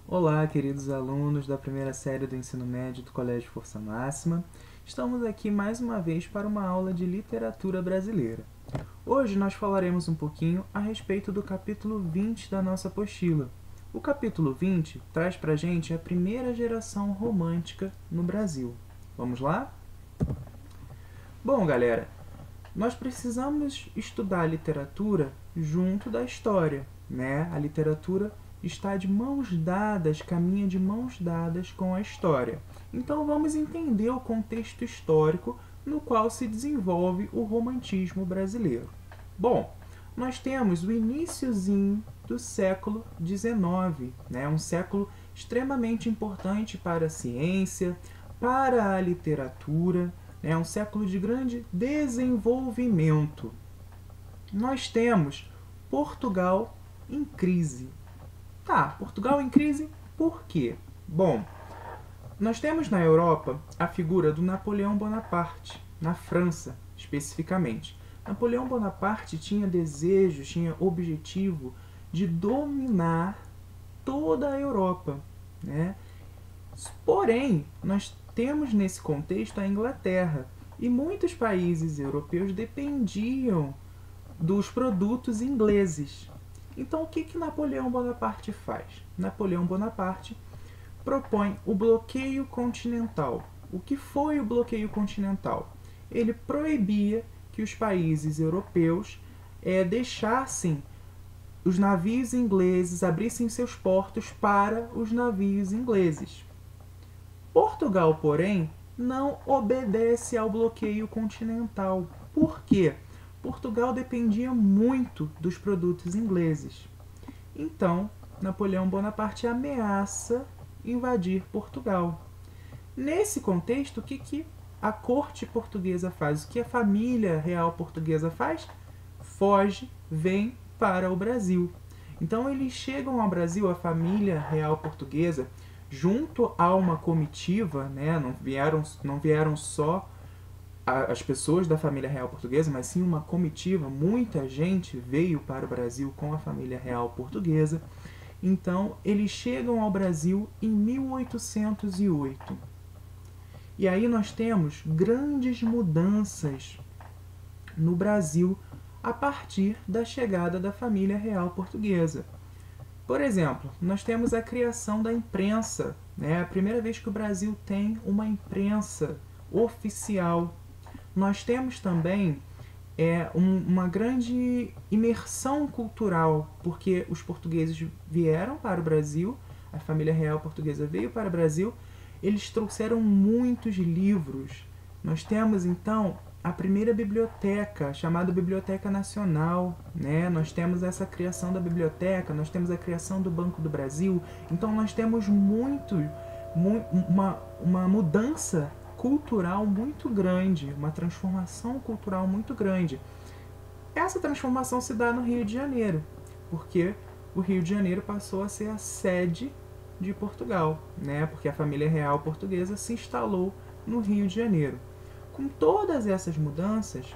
Olá, queridos alunos da primeira série do ensino médio do Colégio Força Máxima. Estamos aqui mais uma vez para uma aula de literatura brasileira. Hoje nós falaremos um pouquinho a respeito do capítulo 20 da nossa apostila. O capítulo 20 traz para a gente a primeira geração romântica no Brasil. Vamos lá? Bom, galera, nós precisamos estudar a literatura junto da história, né? A literatura está de mãos dadas, caminha de mãos dadas com a história. Então vamos entender o contexto histórico no qual se desenvolve o romantismo brasileiro. Bom, nós temos o iniciozinho do século XIX, né? Um século extremamente importante para a ciência, para a literatura, é um século de grande desenvolvimento. Nós temos Portugal em crise. Tá, Portugal em crise por quê? Bom, nós temos na Europa a figura do Napoleão Bonaparte, na França especificamente. Napoleão Bonaparte tinha desejo, tinha objetivo de dominar toda a Europa, né? Porém, nós temos nesse contexto a Inglaterra, e muitos países europeus dependiam dos produtos ingleses. Então, o que Napoleão Bonaparte faz? Napoleão Bonaparte propõe o bloqueio continental. O que foi o bloqueio continental? Ele proibia que os países europeus deixassem os navios ingleses, abrissem seus portos para os navios ingleses. Portugal, porém, não obedece ao bloqueio continental. Por quê? Portugal dependia muito dos produtos ingleses. Então, Napoleão Bonaparte ameaça invadir Portugal. Nesse contexto, o que a corte portuguesa faz? O que a família real portuguesa faz? Foge, vem para o Brasil. Então, eles chegam ao Brasil, a família real portuguesa, junto a uma comitiva, né? Não vieram só as pessoas da família real portuguesa, mas sim uma comitiva. Muita gente veio para o Brasil com a família real portuguesa. Então, eles chegam ao Brasil em 1808. E aí nós temos grandes mudanças no Brasil a partir da chegada da família real portuguesa. Por exemplo, nós temos a criação da imprensa, né? A primeira vez que o Brasil tem uma imprensa oficial. Nós temos também uma grande imersão cultural, porque os portugueses vieram para o Brasil, a família real portuguesa veio para o Brasil, eles trouxeram muitos livros. Nós temos, então, a primeira biblioteca, chamada Biblioteca Nacional, né? Nós temos essa criação da biblioteca, nós temos a criação do Banco do Brasil. Então nós temos uma mudança cultural muito grande, uma transformação cultural muito grande. Essa transformação se dá no Rio de Janeiro, porque o Rio de Janeiro passou a ser a sede de Portugal, né? Porque a família real portuguesa se instalou no Rio de Janeiro. Com todas essas mudanças,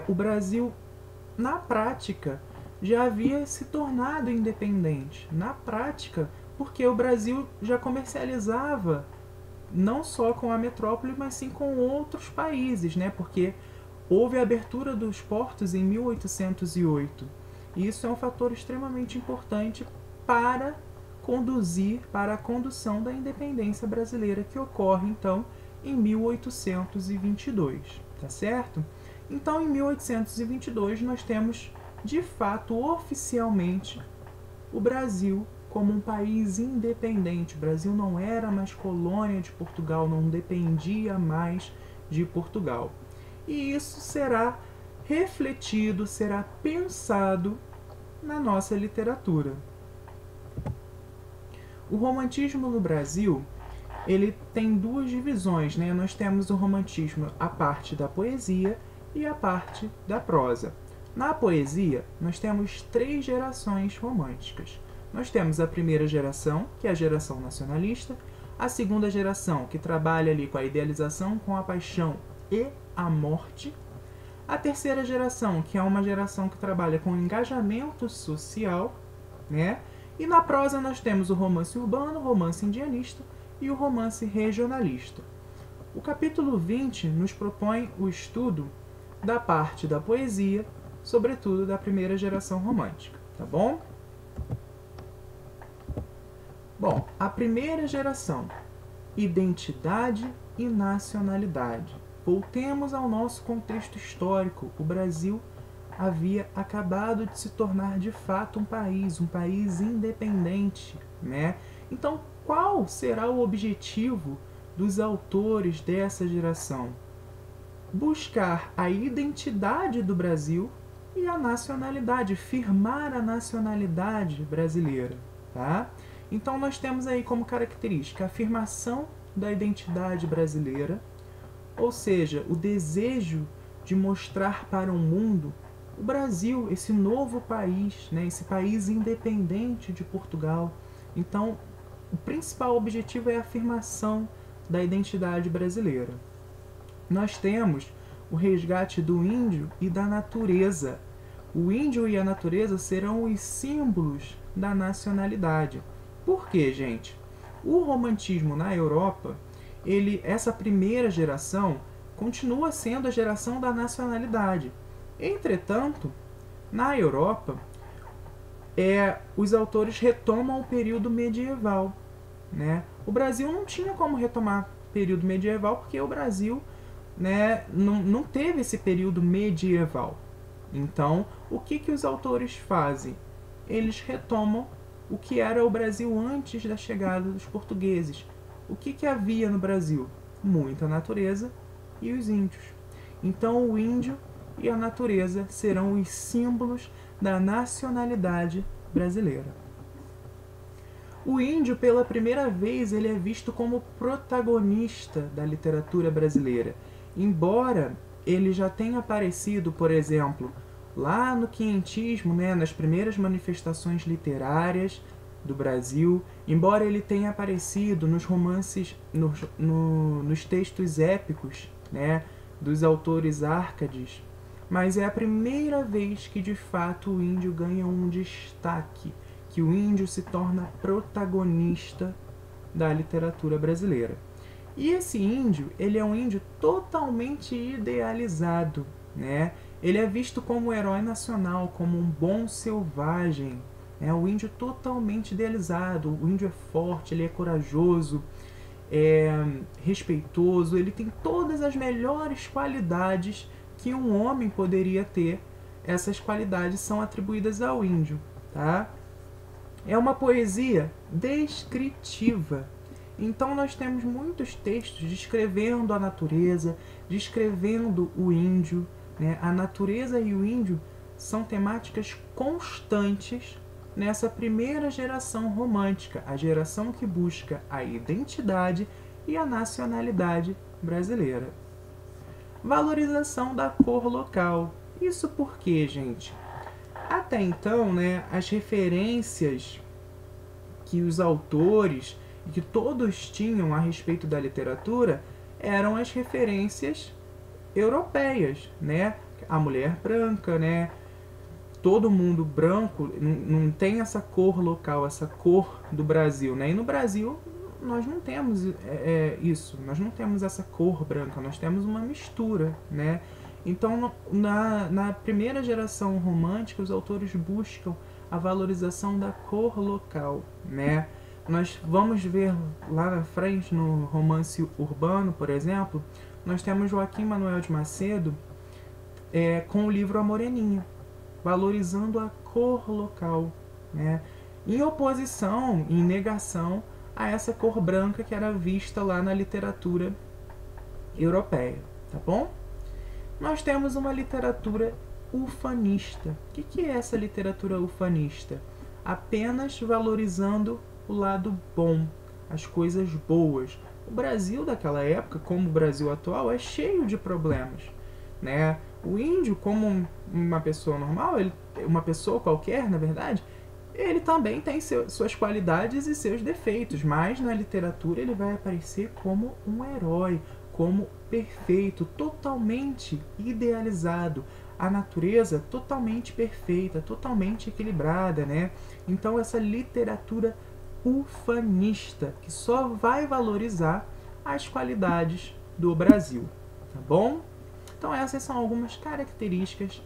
o Brasil, na prática, já havia se tornado independente. Na prática, porque o Brasil já comercializava não só com a metrópole, mas sim com outros países, né? Porque houve a abertura dos portos em 1808. E isso é um fator extremamente importante para a condução da independência brasileira, que ocorre, então, em 1822, tá certo? Então, em 1822, nós temos, de fato, oficialmente, o Brasil como um país independente. O Brasil não era mais colônia de Portugal, não dependia mais de Portugal. E isso será refletido, será pensado na nossa literatura. O romantismo no Brasil, ele tem duas divisões, né? Nós temos o romantismo, a parte da poesia e a parte da prosa. Na poesia, nós temos 3 gerações românticas. Nós temos a primeira geração, que é a geração nacionalista, a segunda geração, que trabalha ali com a idealização, com a paixão e a morte, a terceira geração, que é uma geração que trabalha com o engajamento social, né? E na prosa nós temos o romance urbano, o romance indianista e o romance regionalista. O capítulo 20 nos propõe o estudo da parte da poesia, sobretudo da primeira geração romântica, tá bom? Bom, a primeira geração, identidade e nacionalidade. Voltemos ao nosso contexto histórico. O Brasil havia acabado de se tornar de fato um país independente, né? Então, qual será o objetivo dos autores dessa geração? Buscar a identidade do Brasil e a nacionalidade, firmar a nacionalidade brasileira, tá? Então nós temos aí como característica a afirmação da identidade brasileira, ou seja, o desejo de mostrar para o mundo o Brasil, esse novo país, né, esse país independente de Portugal. Então, o principal objetivo é a afirmação da identidade brasileira. Nós temos o resgate do índio e da natureza. O índio e a natureza serão os símbolos da nacionalidade. Por quê, gente? O romantismo na Europa, essa primeira geração, continua sendo a geração da nacionalidade. Entretanto, na Europa, os autores retomam o período medieval, né? O Brasil não tinha como retomar o período medieval porque o Brasil, né, não teve esse período medieval. Então, o que os autores fazem? Eles retomam o que era o Brasil antes da chegada dos portugueses. O que havia no Brasil? Muita natureza e os índios. Então, o índio e a natureza serão os símbolos da nacionalidade brasileira. O índio, pela primeira vez, ele é visto como protagonista da literatura brasileira. Embora ele já tenha aparecido, por exemplo, lá no quinhentismo, né, nas primeiras manifestações literárias do Brasil, embora ele tenha aparecido nos romances, nos textos épicos, né, dos autores árcades, mas é a primeira vez que de fato o índio ganha um destaque, que o índio se torna protagonista da literatura brasileira. E esse índio, ele é um índio totalmente idealizado, né? Ele é visto como um herói nacional, como um bom selvagem. O índio totalmente idealizado, o índio é forte, ele é corajoso, é respeitoso, ele tem todas as melhores qualidades que um homem poderia ter. Essas qualidades são atribuídas ao índio, tá? É uma poesia descritiva. Então nós temos muitos textos descrevendo a natureza, descrevendo o índio, né? A natureza e o índio são temáticas constantes nessa primeira geração romântica, a geração que busca a identidade e a nacionalidade brasileira. Valorização da cor local. Isso porque, gente, até então, né, as referências que os autores e que todos tinham a respeito da literatura eram as referências europeias, né? A mulher branca, né? Todo mundo branco, não tem essa cor local, essa cor do Brasil, né? E no Brasil nós não temos isso, nós não temos essa cor branca, nós temos uma mistura, né? Então, na primeira geração romântica, os autores buscam a valorização da cor local, né? Nós vamos ver lá na frente, no romance urbano, por exemplo, nós temos Joaquim Manuel de Macedo com o livro A Moreninha, valorizando a cor local, né? Em oposição, em negação a essa cor branca que era vista lá na literatura europeia, tá bom? Nós temos uma literatura ufanista. O que é essa literatura ufanista? Apenas valorizando o lado bom, as coisas boas. O Brasil daquela época, como o Brasil atual, é cheio de problemas, né? O índio, como uma pessoa normal, uma pessoa qualquer, na verdade, ele também tem suas qualidades e seus defeitos, mas na literatura ele vai aparecer como um herói, como perfeito, totalmente idealizado. a natureza totalmente perfeita, totalmente equilibrada, né? Então essa literatura ufanista, que só vai valorizar as qualidades do Brasil, tá bom? Então essas são algumas características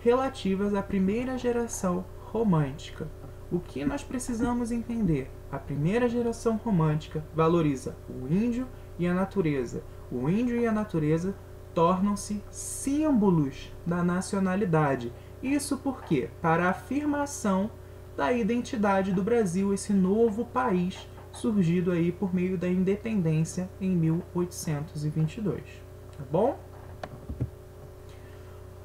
relativas à primeira geração romântica. O que nós precisamos entender? A primeira geração romântica valoriza o índio e a natureza. O índio e a natureza tornam-se símbolos da nacionalidade. Isso porque, para a afirmação da identidade do Brasil, esse novo país surgido aí por meio da independência em 1822. Tá bom?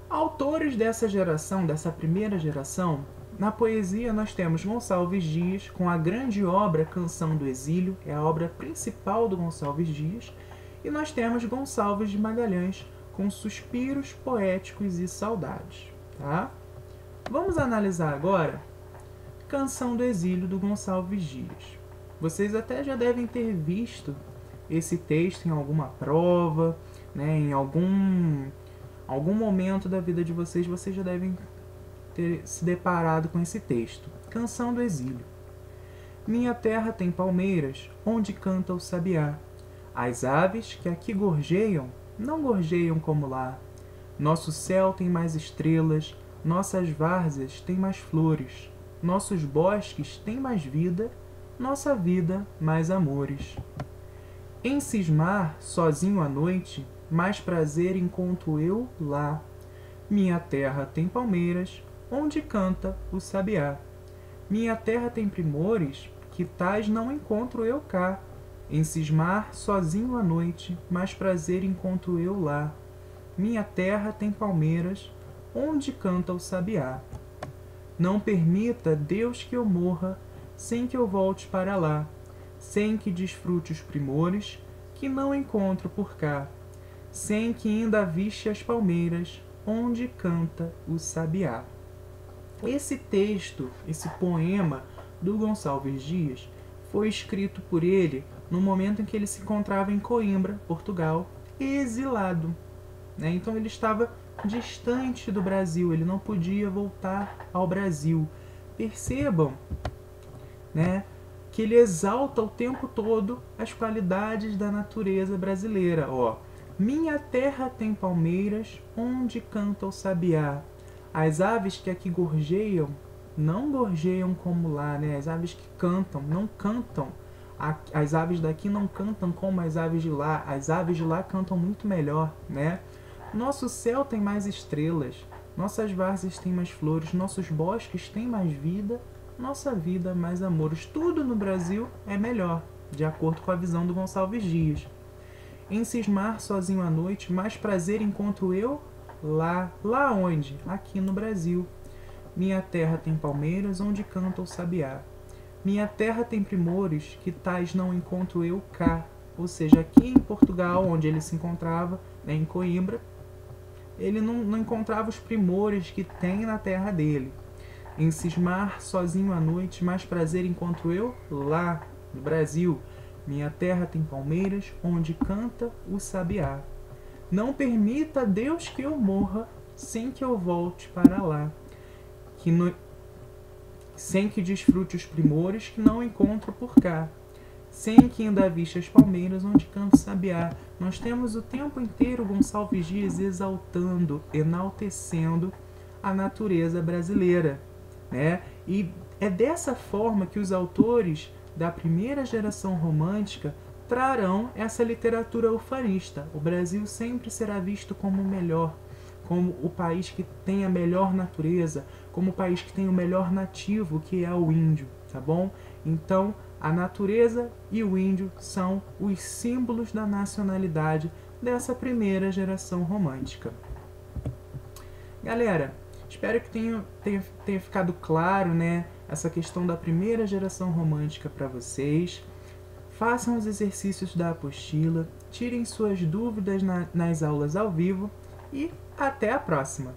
Autores dessa geração, dessa primeira geração, na poesia nós temos Gonçalves Dias com a grande obra Canção do Exílio, é a obra principal do Gonçalves Dias, e nós temos Gonçalves de Magalhães com Suspiros Poéticos e Saudades. Tá? Vamos analisar agora Canção do Exílio do Gonçalves Dias. Vocês até já devem ter visto esse texto em alguma prova, né, em algum momento da vida de vocês, vocês já devem ter se deparado com esse texto. Canção do Exílio. Minha terra tem palmeiras, onde canta o sabiá. As aves que aqui gorjeiam, não gorjeiam como lá. Nosso céu tem mais estrelas, nossas várzeas têm mais flores, nossos bosques têm mais vida, nossa vida mais amores. Em cismar, sozinho à noite, mais prazer encontro eu lá. Minha terra tem palmeiras, onde canta o sabiá. Minha terra tem primores, que tais não encontro eu cá. Em cismar, sozinho à noite, mais prazer encontro eu lá. Minha terra tem palmeiras, onde canta o sabiá. Não permita, Deus, que eu morra, sem que eu volte para lá, sem que desfrute os primores, que não encontro por cá, sem que ainda viste as palmeiras, onde canta o sabiá. Esse texto, esse poema do Gonçalves Dias, foi escrito por ele no momento em que ele se encontrava em Coimbra, Portugal, exilado. Né? Então ele estava distante do Brasil, ele não podia voltar ao Brasil. Percebam, né, que ele exalta o tempo todo as qualidades da natureza brasileira. Ó, minha terra tem palmeiras, onde canta o sabiá. As aves que aqui gorjeiam, não gorjeiam como lá, né? As aves que cantam, não cantam. As aves daqui não cantam como as aves de lá. As aves de lá cantam muito melhor, né? Nosso céu tem mais estrelas, nossas várzeas têm mais flores, nossos bosques têm mais vida, nossa vida mais amores. Tudo no Brasil é melhor, de acordo com a visão do Gonçalves Dias. Em cismar sozinho à noite, mais prazer encontro eu lá. Lá onde? Aqui no Brasil. Minha terra tem palmeiras, onde canta o sabiá. Minha terra tem primores, que tais não encontro eu cá. Ou seja, aqui em Portugal, onde ele se encontrava, né, em Coimbra, ele não encontrava os primores que tem na terra dele. Em cismar sozinho à noite, mais prazer encontro eu lá no Brasil. Minha terra tem palmeiras, onde canta o sabiá. Não permita, Deus, que eu morra, sem que eu volte para lá. Sem que desfrute os primores, que não encontro por cá. Sem que ainda viste as palmeiras, onde canta o sabiá. Nós temos o tempo inteiro Gonçalves Dias exaltando, enaltecendo a natureza brasileira, né? E é dessa forma que os autores da primeira geração romântica trarão essa literatura ufanista. O Brasil sempre será visto como o melhor, como o país que tem a melhor natureza, como o país que tem o melhor nativo, que é o índio, tá bom? Então, a natureza e o índio são os símbolos da nacionalidade dessa primeira geração romântica. Galera, espero que tenha ficado claro, né, essa questão da primeira geração romântica para vocês. Façam os exercícios da apostila, tirem suas dúvidas nas aulas ao vivo e até a próxima!